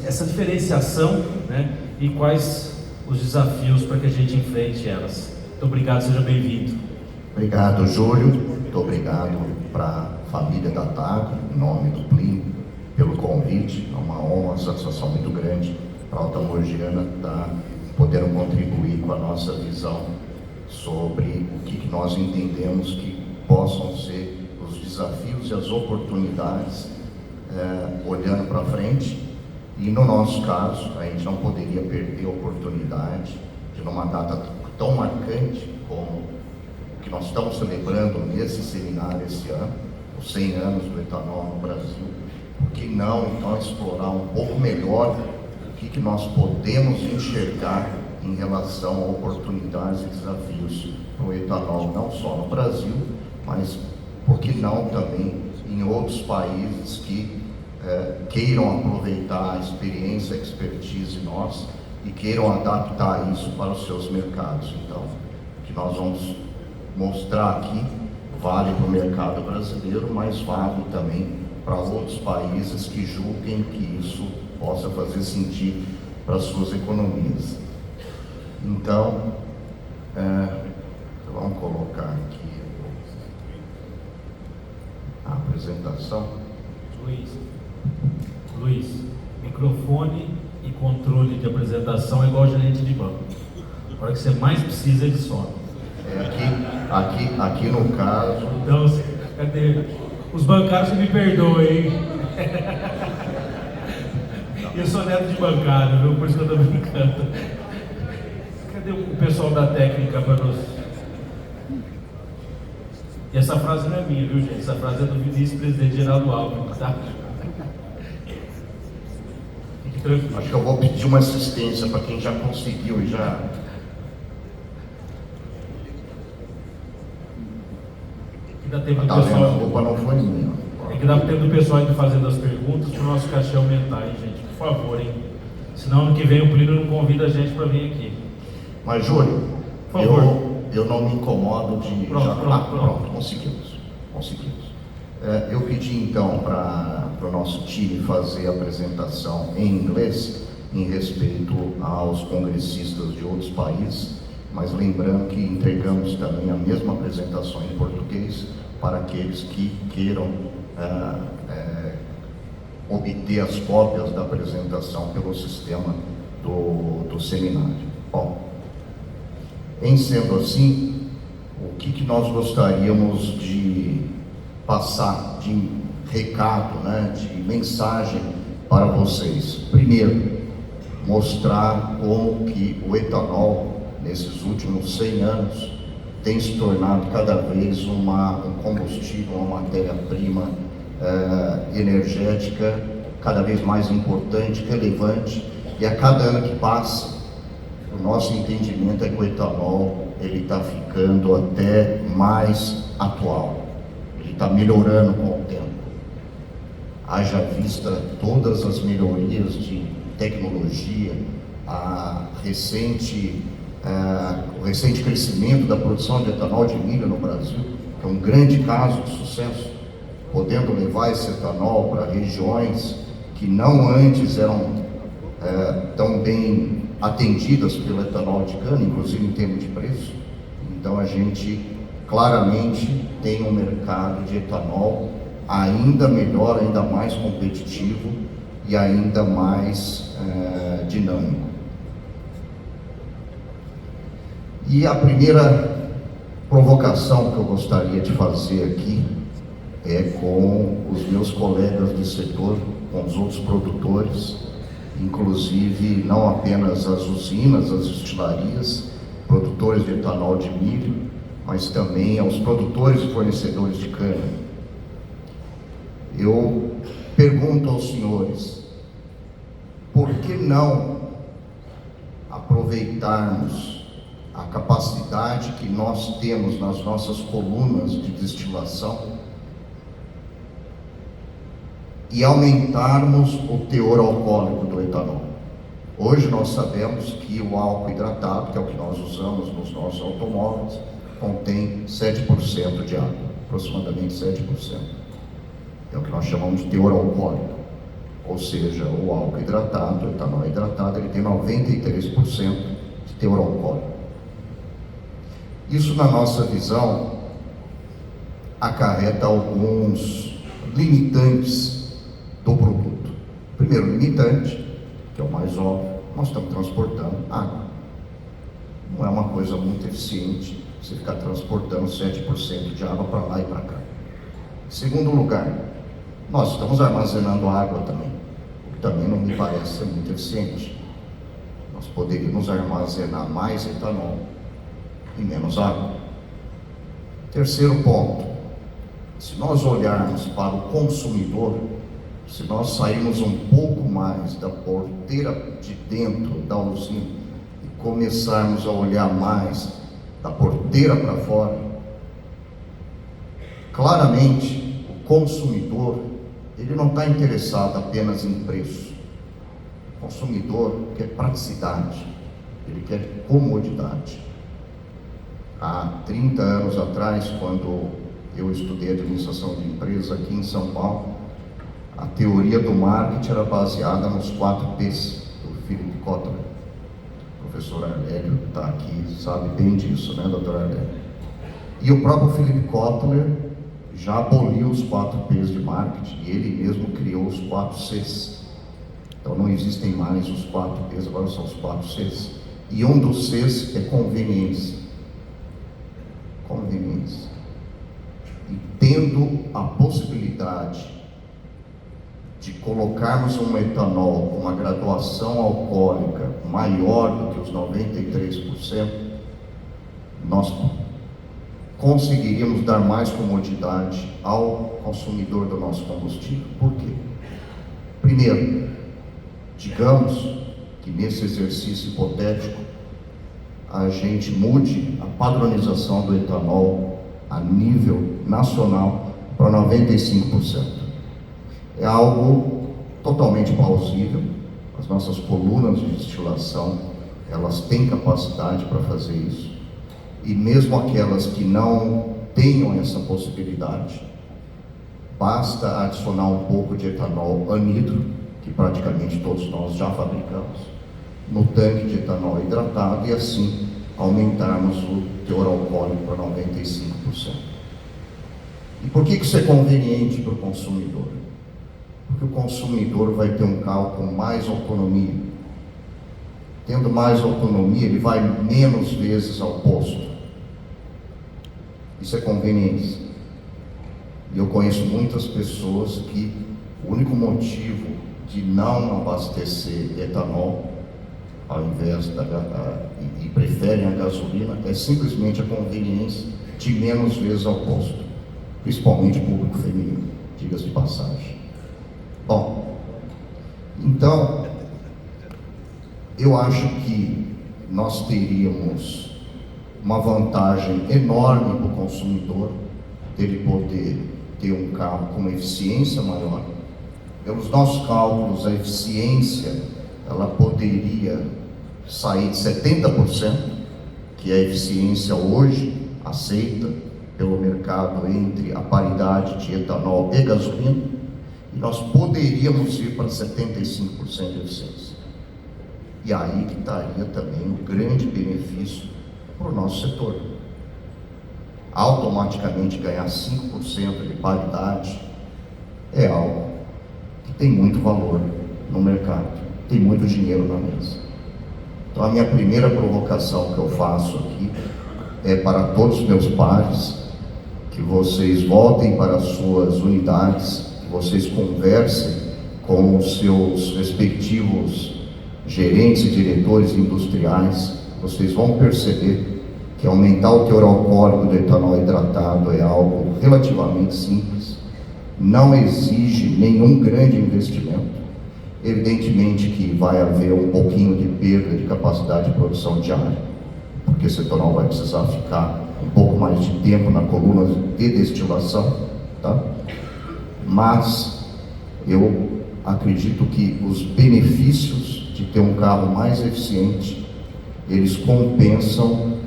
essa diferenciação, né, e quais os desafios para que a gente enfrente elas. Muito obrigado, seja bem-vindo. Obrigado, Júlio. Muito obrigado para a família da TAG, em nome do Plínio, pelo convite. É uma honra, uma satisfação muito grande para a Alta Mogiana estar podendo contribuir com a nossa visão sobre o que nós entendemos que possam ser os desafios e as oportunidades olhando para frente. E no nosso caso, a gente não poderia perder a oportunidade de, numa data tão marcante como o que nós estamos celebrando nesse seminário esse ano, os 100 anos do etanol no Brasil, por que não então explorar um pouco melhor o que nós podemos enxergar em relação a oportunidades e desafios para o etanol, não só no Brasil, mas por que não também em outros países que queiram aproveitar a experiência, a expertise nossa e queiram adaptar isso para os seus mercados. Então, o que nós vamos mostrar aqui vale para o mercado brasileiro, mas vale também para outros países que julguem que isso possa fazer sentido para as suas economias. Então, vamos colocar aqui a apresentação. Luiz, microfone e controle de apresentação é igual gerente de banco. A hora que você mais precisa, ele some. Aqui no caso... Então, cadê? Os bancários me perdoem, hein? Eu sou neto de bancário, viu? Por isso que eu estou brincando. Cadê o pessoal da técnica para nós? E essa frase não é minha, viu, gente? Essa frase é do vice-presidente Geraldo Alckmin, tá? Fique tranquilo. Acho que eu vou pedir uma assistência para quem já conseguiu e já... Que dá tempo do pessoal... A culpa não foi minha. É que dá tempo do pessoal indo fazendo as perguntas para o nosso cachê aumentar, hein, gente? Por favor, hein? Senão ano que vem o Plínio não convida a gente para vir aqui. Mas, Júlio, por favor. Eu não me incomodo de... Pronto. Conseguimos. Eu pedi então para o nosso time fazer a apresentação em inglês em respeito aos congressistas de outros países, mas lembrando que entregamos também a mesma apresentação em português para aqueles que queiram obter as cópias da apresentação pelo sistema do seminário. Bom, em sendo assim, o que nós gostaríamos de passar de recado, né, de mensagem para vocês? Primeiro, mostrar como que o etanol, nesses últimos 100 anos, tem se tornado cada vez um combustível, uma matéria-prima energética cada vez mais importante, relevante, e a cada ano que passa, o nosso entendimento é que o etanol ele está ficando até mais atual, ele está melhorando com o tempo. Haja vista todas as melhorias de tecnologia, o recente crescimento da produção de etanol de milho no Brasil, que é um grande caso de sucesso, podendo levar esse etanol para regiões que não antes eram tão bem atendidas pelo etanol de cana, inclusive em termos de preço. Então a gente claramente tem um mercado de etanol ainda melhor, ainda mais competitivo e ainda mais dinâmico. E a primeira provocação que eu gostaria de fazer aqui é com os meus colegas do setor, com os outros produtores, inclusive não apenas as usinas, as destilarias, produtores de etanol de milho, mas também aos produtores e fornecedores de cana. Eu pergunto aos senhores, por que não aproveitarmos a capacidade que nós temos nas nossas colunas de destilação e aumentarmos o teor alcoólico do etanol? Hoje nós sabemos que o álcool hidratado, que é o que nós usamos nos nossos automóveis, contém 7% de água, aproximadamente 7%. É o que nós chamamos de teor alcoólico. ou seja, o álcool hidratado, o etanol hidratado, ele tem 93% de teor alcoólico. Isso, na nossa visão, acarreta alguns limitantes do produto. Primeiro limitante, que é o mais óbvio, nós estamos transportando água. Não é uma coisa muito eficiente você ficar transportando 7% de água para lá e para cá. Em segundo lugar, nós estamos armazenando água também, o que também não me parece ser muito eficiente. Nós poderíamos armazenar mais etanol e menos água. Terceiro ponto, se nós olharmos para o consumidor, se nós sairmos um pouco mais da porteira de dentro da usina e começarmos a olhar mais da porteira para fora, claramente o consumidor, ele não está interessado apenas em preço. O consumidor quer praticidade, ele quer comodidade. Há 30 anos atrás, quando eu estudei administração de empresas aqui em São Paulo, a teoria do marketing era baseada nos 4 P's do Philip Kotler. O professor Arlélio está aqui, sabe bem disso, né, doutor Arlélio? E o próprio Philip Kotler já aboliu os 4 P's de marketing e ele mesmo criou os 4 C's. Então não existem mais os 4 P's, agora são os 4 C's. E um dos C's é conveniência. Conveniência. E tendo a possibilidade de colocarmos um etanol com uma graduação alcoólica maior do que os 93%, nós conseguiríamos dar mais comodidade ao consumidor do nosso combustível. Por quê? Primeiro, digamos que nesse exercício hipotético a gente mude a padronização do etanol a nível nacional para 95%. É algo totalmente plausível. As nossas colunas de destilação, elas têm capacidade para fazer isso. E mesmo aquelas que não tenham essa possibilidade, basta adicionar um pouco de etanol anidro, que praticamente todos nós já fabricamos, no tanque de etanol hidratado e assim aumentarmos o teor alcoólico para 95%. E por que isso é conveniente para o consumidor? Porque o consumidor vai ter um carro com mais autonomia. Tendo mais autonomia, ele vai menos vezes ao posto. Isso é conveniência. E eu conheço muitas pessoas que o único motivo de não abastecer etanol ao invés e preferem a gasolina é simplesmente a conveniência de menos vezes ao posto, principalmente o público feminino, diga-se de passagem. Bom, então eu acho que nós teríamos uma vantagem enorme para o consumidor, dele poder ter um carro com uma eficiência maior. Pelos nossos cálculos, a eficiência ela poderia sair de 70%, que é a eficiência hoje aceita pelo mercado entre a paridade de etanol e gasolina, e nós poderíamos ir para 75% de eficiência. E aí que estaria também um grande benefício para o nosso setor. Automaticamente ganhar 5% de paridade é algo que tem muito valor no mercado, tem muito dinheiro na mesa. Então a minha primeira provocação que eu faço aqui é para todos os meus pares, que vocês voltem para as suas unidades, que vocês conversem com os seus respectivos gerentes e diretores industriais. Vocês vão perceber que aumentar o teor alcoólico do etanol hidratado é algo relativamente simples, não exige nenhum grande investimento. Evidentemente que vai haver um pouquinho de perda de capacidade de produção diária, porque esse etanol vai precisar ficar um pouco mais de tempo na coluna de destilação, tá? Mas eu acredito que os benefícios de ter um carro mais eficiente, eles compensam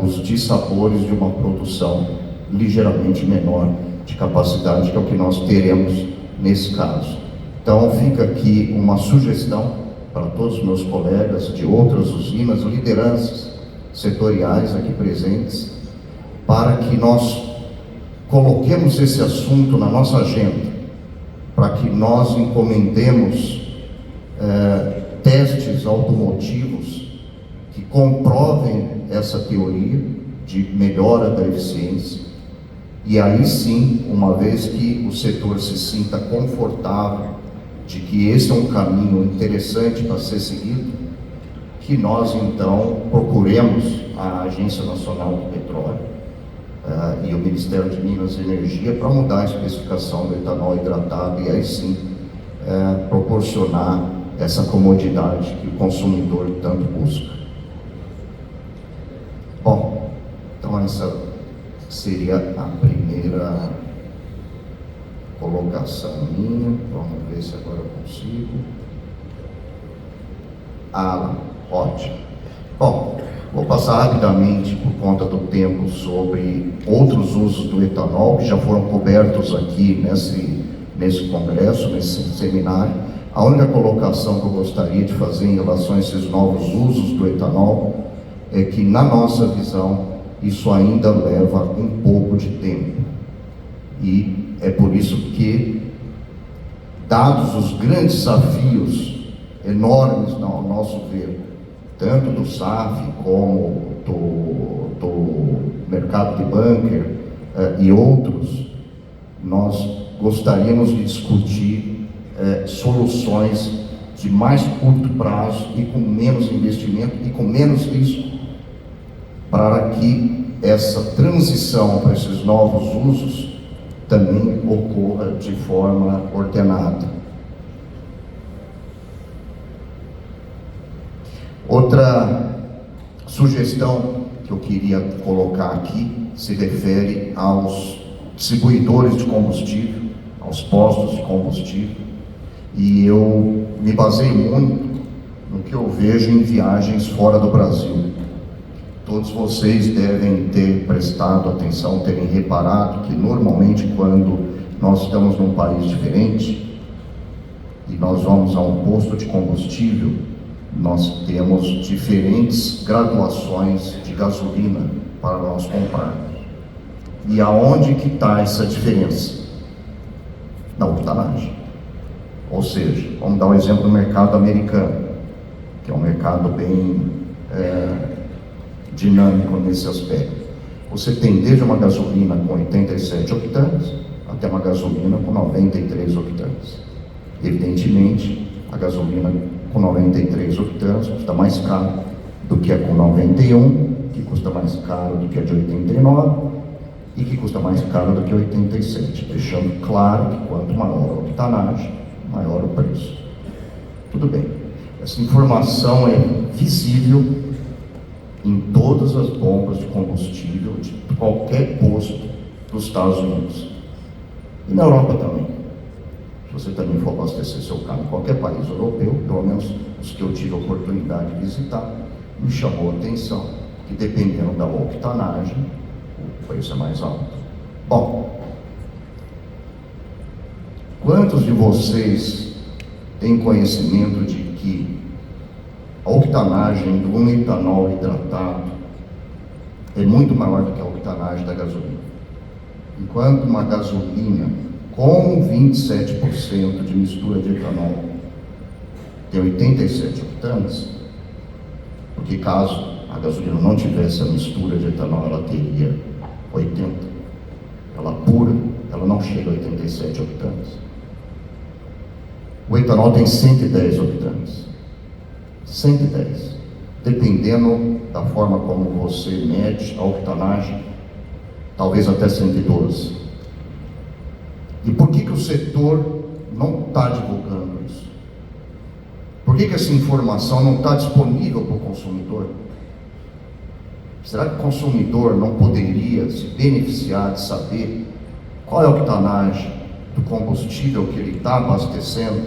os dissabores de uma produção ligeiramente menor de capacidade, que é o que nós teremos nesse caso. Então fica aqui uma sugestão para todos os meus colegas de outras usinas, lideranças setoriais aqui presentes, para que nós coloquemos esse assunto na nossa agenda, para que nós encomendemos testes automotivos que comprovem essa teoria de melhora da eficiência, e aí sim, uma vez que o setor se sinta confortável de que esse é um caminho interessante para ser seguido, que nós então procuremos a Agência Nacional do Petróleo e o Ministério de Minas e Energia para mudar a especificação do etanol hidratado e aí sim proporcionar essa comodidade que o consumidor tanto busca. Bom, então essa seria a primeira colocação minha. Vamos ver se agora eu consigo. Ótimo. Bom, vou passar rapidamente, por conta do tempo, sobre outros usos do etanol que já foram cobertos aqui nesse congresso, nesse seminário. A única colocação que eu gostaria de fazer em relação a esses novos usos do etanol é que, na nossa visão, isso ainda leva um pouco de tempo. E é por isso que, dados os grandes desafios enormes, ao nosso ver, tanto do SAF como do mercado de bunker e outros, nós gostaríamos de discutir soluções de mais curto prazo e com menos investimento e com menos risco, para que essa transição para esses novos usos também ocorra de forma ordenada. Outra sugestão que eu queria colocar aqui se refere aos distribuidores de combustível, aos postos de combustível, e eu me baseio muito no que eu vejo em viagens fora do Brasil. Todos vocês devem ter prestado atenção, terem reparado que normalmente quando nós estamos num país diferente e nós vamos a um posto de combustível, nós temos diferentes graduações de gasolina para nós comprarmos. E aonde que está essa diferença? Na octanagem. Ou seja, vamos dar um exemplo do mercado americano, que é um mercado bem dinâmico nesse aspecto. Você tem desde uma gasolina com 87 octanos até uma gasolina com 93 octanos. Evidentemente, a gasolina com 93 octanos custa mais caro do que a com 91, que custa mais caro do que a de 89 e que custa mais caro do que a 87, deixando claro que quanto maior a octanagem, maior o preço. Tudo bem, essa informação é visível em todas as bombas de combustível de qualquer posto dos Estados Unidos e na Europa também. Se você também for abastecer seu carro em qualquer país europeu, pelo menos os que eu tive a oportunidade de visitar, me chamou a atenção que, dependendo da octanagem, o preço é mais alto. Bom, quantos de vocês têm conhecimento de que a octanagem do um etanol hidratado é muito maior do que a octanagem da gasolina? Enquanto uma gasolina com 27% de mistura de etanol tem 87 octanos, porque caso a gasolina não tivesse a mistura de etanol, ela teria 80. Ela pura, ela não chega a 87 octanos. O etanol tem 110 octanos. 110. Dependendo da forma como você mede a octanagem, talvez até 112. E por que o setor não está divulgando isso? Por que essa informação não está disponível para o consumidor? Será que o consumidor não poderia se beneficiar de saber qual é a octanagem do combustível que ele está abastecendo,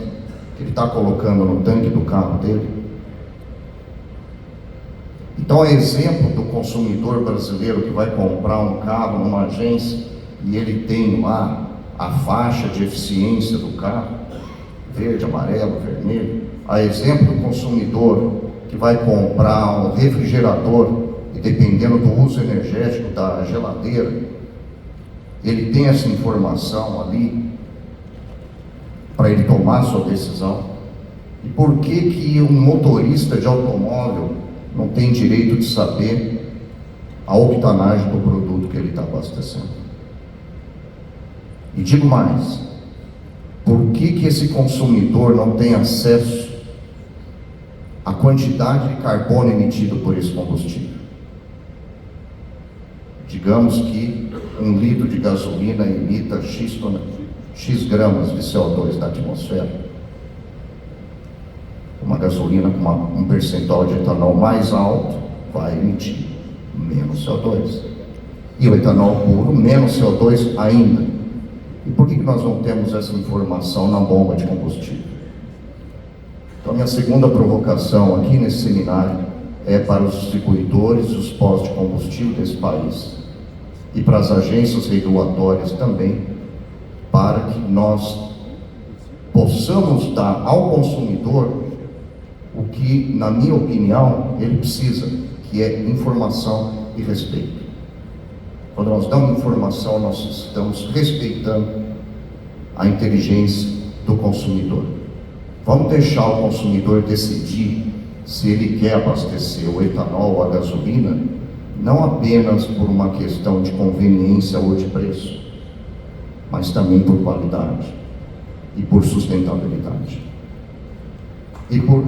que ele está colocando no tanque do carro dele? Então, é exemplo do consumidor brasileiro que vai comprar um carro numa agência e ele tem lá a faixa de eficiência do carro, verde, amarelo, vermelho, a exemplo do consumidor que vai comprar um refrigerador e dependendo do uso energético da geladeira, ele tem essa informação ali para ele tomar a sua decisão. E por que um motorista de automóvel não tem direito de saber a octanagem do produto que ele está abastecendo? E digo mais, por que esse consumidor não tem acesso à quantidade de carbono emitido por esse combustível? Digamos que 1 litro de gasolina emita X gramas de CO2 da atmosfera. Uma gasolina com um percentual de etanol mais alto vai emitir menos CO2. E o etanol puro, menos CO2 ainda. E por que nós não temos essa informação na bomba de combustível? Então, a minha segunda provocação aqui nesse seminário é para os distribuidores e os postos de combustível desse país e para as agências regulatórias também, para que nós possamos dar ao consumidor o que, na minha opinião, ele precisa, que é informação e respeito. Quando nós damos informação, nós estamos respeitando a inteligência do consumidor. Vamos deixar o consumidor decidir se ele quer abastecer o etanol ou a gasolina, não apenas por uma questão de conveniência ou de preço, mas também por qualidade e por sustentabilidade. E por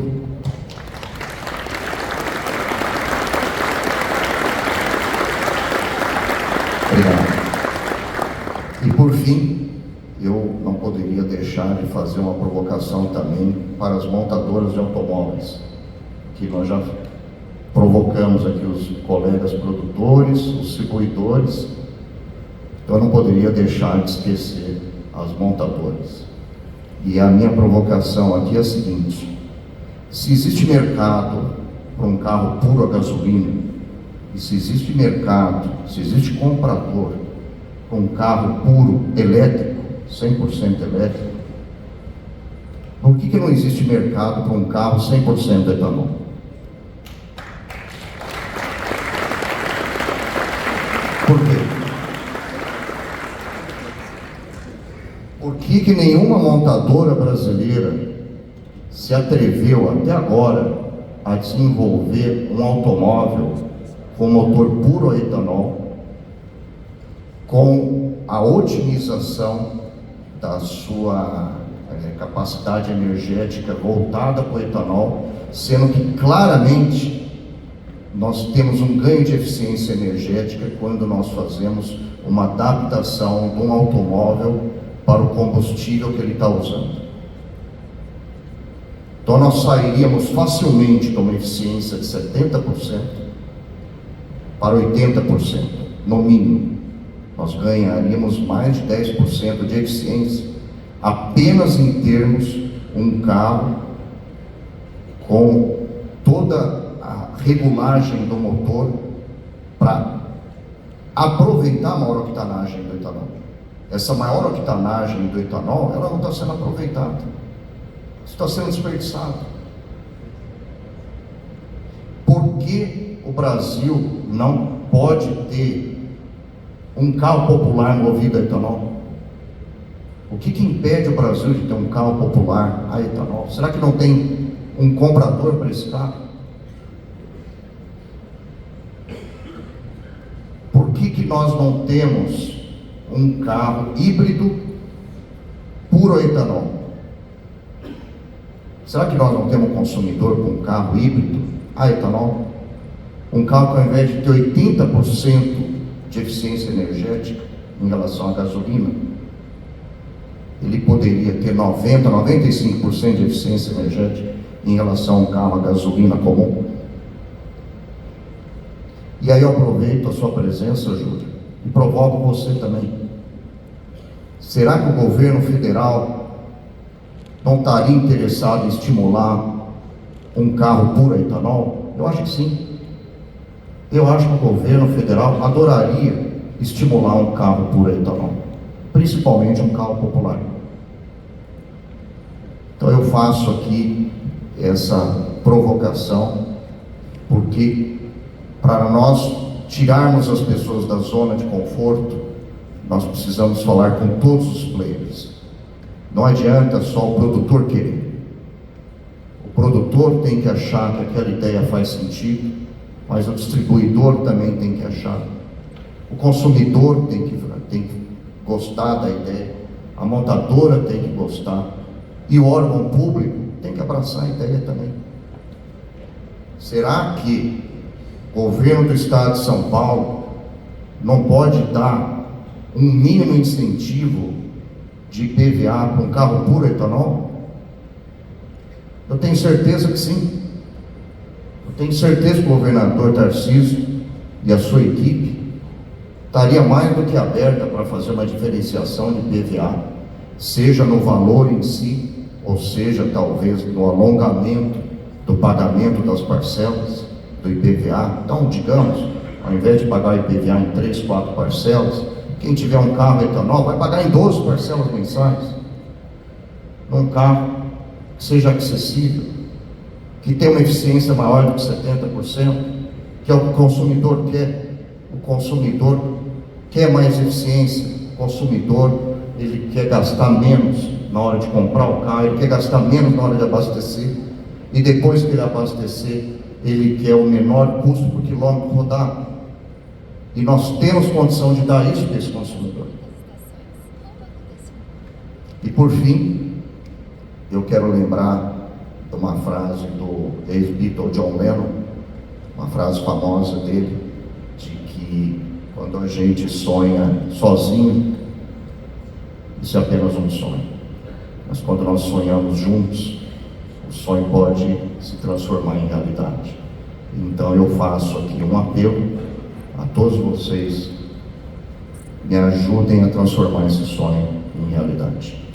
E por fim, eu não poderia deixar de fazer uma provocação também para as montadoras de automóveis, que nós já provocamos aqui os colegas produtores, os distribuidores. Eu não poderia deixar de esquecer as montadoras. E a minha provocação aqui é a seguinte: se existe mercado para um carro puro a gasolina, e se existe mercado, se existe comprador com um carro puro elétrico, 100% elétrico, por que não existe mercado para um carro 100% etanol? Por quê? Por que nenhuma montadora brasileira se atreveu até agora a desenvolver um automóvel com motor puro a etanol, com a otimização da sua capacidade energética voltada para o etanol, sendo que claramente nós temos um ganho de eficiência energética quando nós fazemos uma adaptação de um automóvel para o combustível que ele está usando. Então nós sairíamos facilmente de uma eficiência de 70% para 80%, no mínimo. Nós ganharíamos mais de 10% de eficiência apenas em termos um carro com toda a regulagem do motor para aproveitar a maior octanagem do etanol. Essa maior octanagem do etanol, ela não está sendo aproveitada, está sendo desperdiçada. Por que o Brasil não pode ter um carro popular movido a etanol? O que impede o Brasil de ter um carro popular a etanol? Será que não tem um comprador para esse carro? Por que nós não temos um carro híbrido puro a etanol? Será que nós não temos um consumidor com um carro híbrido a etanol? Um carro que, ao invés de ter 80% de eficiência energética em relação à gasolina, ele poderia ter 90, 95% de eficiência energética em relação a um carro a gasolina comum. E aí eu aproveito a sua presença, Júlio, e provoco você também. Será que o governo federal não estaria interessado em estimular um carro puro a etanol? Eu acho que sim. Eu acho que o governo federal adoraria estimular um carro puro a etanol, principalmente um carro popular. Então eu faço aqui essa provocação, porque para nós tirarmos as pessoas da zona de conforto, nós precisamos falar com todos os players. Não adianta só o produtor querer. O produtor tem que achar que aquela ideia faz sentido, mas o distribuidor também tem que achar. O consumidor tem que gostar da ideia, a montadora tem que gostar, e o órgão público tem que abraçar a ideia também. Será que o governo do estado de São Paulo não pode dar um mínimo incentivo de IPVA para um carro puro etanol? Eu tenho certeza que sim. Eu tenho certeza que o governador Tarcísio e a sua equipe estaria mais do que aberta para fazer uma diferenciação de IPVA, seja no valor em si, ou seja, talvez no alongamento do pagamento das parcelas do IPVA. Então, digamos, ao invés de pagar o IPVA em 3, 4 parcelas, quem tiver um carro etanol vai pagar em 12 parcelas mensais, num carro que seja acessível, que tenha uma eficiência maior do que 70%, que é o que o consumidor quer. O consumidor quer mais eficiência, o consumidor ele quer gastar menos na hora de comprar o carro, ele quer gastar menos na hora de abastecer, e depois que ele abastecer, ele quer o menor custo por quilômetro rodado. E nós temos condição de dar isso para esse consumidor. E por fim, eu quero lembrar de uma frase do ex-Beatle John Lennon, uma frase famosa dele, de que quando a gente sonha sozinho, isso é apenas um sonho. Mas quando nós sonhamos juntos, o sonho pode se transformar em realidade. Então eu faço aqui um apelo a todos vocês: me ajudem a transformar esse sonho em realidade.